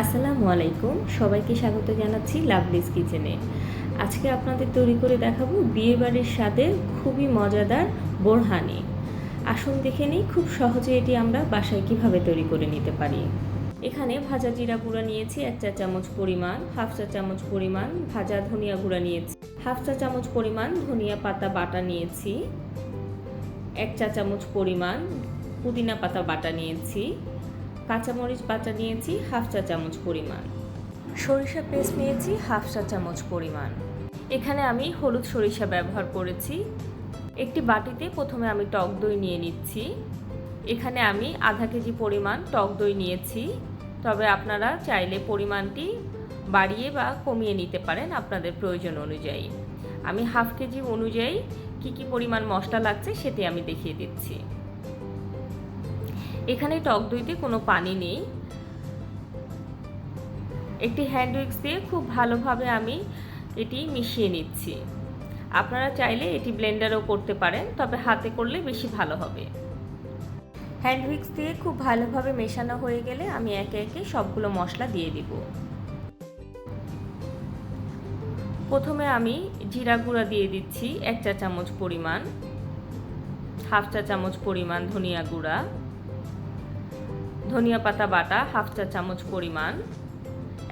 আসসালামু আলাইকুম, সবাইকে স্বাগত জানাচ্ছি লাভলিস কিচেনে। আজকে আপনাদের তৈরি করে দেখাবো বিয়েবাড়ির স্বাদে খুবই মজাদার বোরহানি। আসুন দেখে নিই খুব সহজে এটি আমরা বাসায় কিভাবে তৈরি করে নিতে পারি। এখানে ভাজা জিরা গুঁড়া নিয়েছি 1 চা চামচ পরিমাণ, হাফ চা চামচ পরিমাণ ভাজা ধনিয়া গুঁড়া নিয়েছি, হাফ চা চামচ পরিমাণ ধনিয়া পাতা বাটা নিয়েছি, 1 চা চামচ পরিমাণ পুদিনা পাতা বাটা নিয়েছি, কাঁচামরিচ বাটা নিয়েছি হাফ চা চামচ পরিমাণ, সরিষা পেস্ট নিয়েছি হাফ চা চামচ পরিমাণ। এখানে আমি হলুদ সরিষা ব্যবহার করেছি। একটি বাটিতে প্রথমে আমি টক দই নিয়ে নিচ্ছি। এখানে আমি আধা কেজি পরিমাণ টক দই নিয়েছি, তবে আপনারা চাইলে পরিমাণটি বাড়িয়ে বা কমিয়ে নিতে পারেন আপনাদের প্রয়োজন অনুযায়ী। আমি হাফ কেজি অনুযায়ী কি পরিমাণ মশলা লাগছে সেটি আমি দেখিয়ে দিচ্ছি। এখানে টক দইতে কোনো পানি নেই। একটি হ্যান্ড উইক্স দিয়ে খুব ভালোভাবে আমি এটি মিশিয়ে নিচ্ছি। আপনারা চাইলে এটি ব্লেন্ডারও করতে পারেন, তবে হাতে করলে বেশি ভালো হবে। হ্যান্ড উইক্স দিয়ে খুব ভালোভাবে মেশানো হয়ে গেলে আমি একে একে সবগুলো মশলা দিয়ে দিব। প্রথমে আমি জিরা গুঁড়া দিয়ে দিচ্ছি 1 চা চামচ পরিমাণ, হাফ চা চামচ পরিমাণ ধনিয়া গুঁড়া, ধনিয়া পাতা বাটা হাফ চা চামচ পরিমাণ,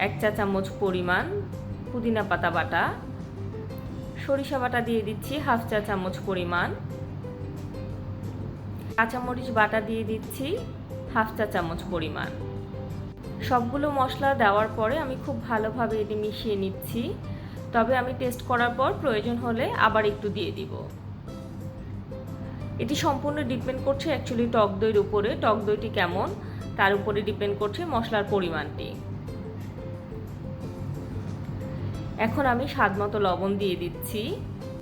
1 চা চামচ পরিমাণ পুদিনা পাতা বাটা, সরিষা বাটা দিয়ে দিচ্ছি হাফ চা চামচ পরিমাণ, কাঁচামরিচ বাটা দিয়ে দিচ্ছি হাফ চা চামচ পরিমাণ। সবগুলো মশলা দেওয়ার পরে আমি খুব ভালোভাবে এটি মিশিয়ে নিচ্ছি, তবে আমি টেস্ট করার পর প্রয়োজন হলে আবার একটু দিয়ে দিব। এটি সম্পূর্ণ ডিপেন্ড করছে অ্যাকচুয়ালি টক দইয়ের উপরে, টক দইটি কেমন তার উপরে ডিপেন্ড করছে মশলার পরিমাণটি। এখন আমি স্বাদমতো লবণ দিয়ে দিচ্ছি,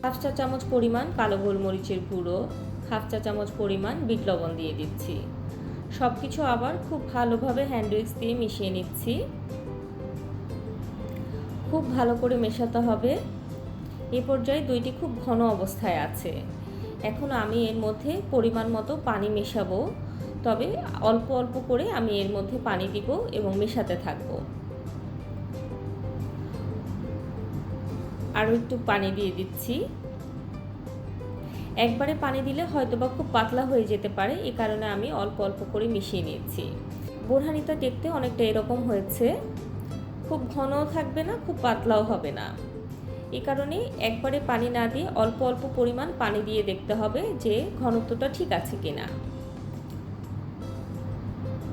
হাফ চা চামচ পরিমাণ কালো গোলমরিচের গুঁড়ো, হাফ চা চামচ পরিমাণ বিট লবণ দিয়ে দিচ্ছি। সব কিছু আবার খুব ভালোভাবে হ্যান্ড উইক্স দিয়ে মিশিয়ে নিচ্ছি। খুব ভালো করে মেশাতে হবে। এই পর্যায়ে দইটি খুব ঘন অবস্থায় আছে। এখন আমি এর মধ্যে পরিমাণ মতো পানি মেশাবো, তবে অল্প অল্প করে আমি এর মধ্যে পানি দিব এবং মেশাতে থাকবো। আরও একটু পানি দিয়ে দিচ্ছি। একবারে পানি দিলে হয়তোবা খুব পাতলা হয়ে যেতে পারে, এই কারণে আমি অল্প অল্প করে মিশিয়ে নিয়েছি। বোরহানিটা দেখতে অনেকটা এরকম হয়েছে, খুব ঘনও থাকবে না, খুব পাতলাও হবে না। এই কারণে একবারে পানি না দিয়ে অল্প অল্প পরিমাণ পানি দিয়ে দেখতে হবে যে ঘনত্বটা ঠিক আছে কিনা।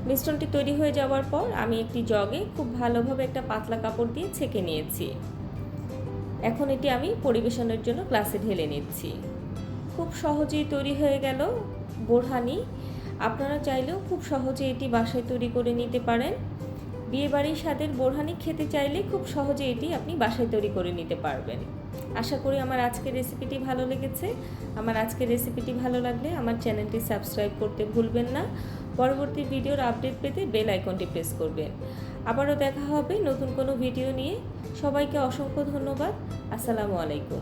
মিশ্রণটি তৈরি হয়ে যাওয়ার পর আমি একটি জগে খুব ভালোভাবে একটা পাতলা কাপড় দিয়ে ছেঁকে নিয়েছি। এখন এটি আমি পরিবেশনের জন্য গ্লাসে ঢেলে নিচ্ছি। খুব সহজেই তৈরি হয়ে গেল বোরহানি। আপনারা চাইলেও খুব সহজে এটি বাসায় তৈরি করে নিতে পারেন। বিয়েবাড়ির স্বাদের বোরহানি খেতে চাইলে খুব সহজে এটি আপনি বাসায় তৈরি করে নিতে পারবেন। আশা করি আমার আজকের রেসিপিটি ভালো লেগেছে। আমার আজকের রেসিপিটি ভালো লাগলে আমার চ্যানেলটি সাবস্ক্রাইব করতে ভুলবেন না। পরবর্তী ভিডিওর আপডেট পেতে বেল আইকনটি প্রেস করবেন। আবারও দেখা হবে নতুন কোনো ভিডিও নিয়ে। সবাইকে অসংখ্য ধন্যবাদ। আসসালামু আলাইকুম।